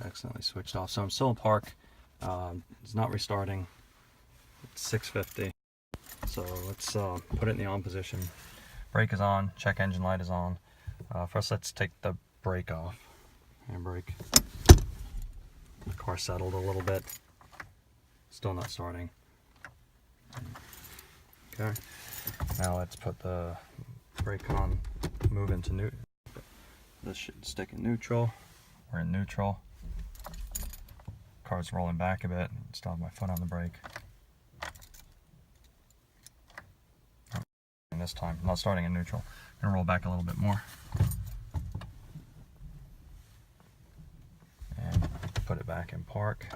accidentally switched off. So I'm still in park. It's not restarting. It's 6:50. So let's put it in the on position. Brake is on. Check engine light is on. First, let's take the brake off. Handbrake. The car settled a little bit. Still not starting. Okay. Now let's put the brake on. Move into neutral. This should stick in neutral. We're in neutral. Car's rolling back a bit. Still have my foot on the brake. And this time, I'm not starting in neutral. I'm gonna roll back a little bit more. And put it back in park.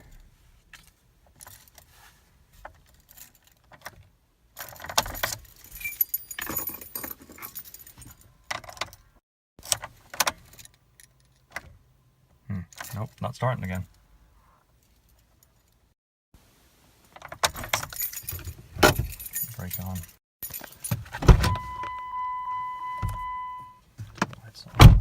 Nope, not starting again. Brake on. Lights on.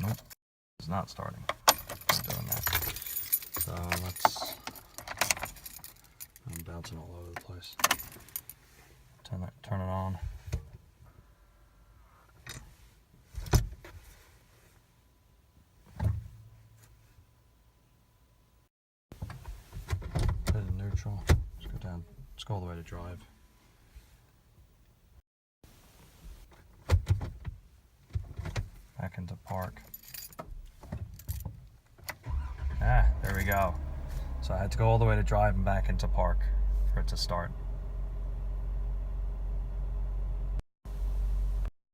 Nope, it's not starting. I'm doing that. So I'm bouncing all over the place. Turn it on. Put it in neutral. Let's go down. Let's go all the way to drive. Back into park. There we go. So I had to go all the way to drive and back into park for it to start.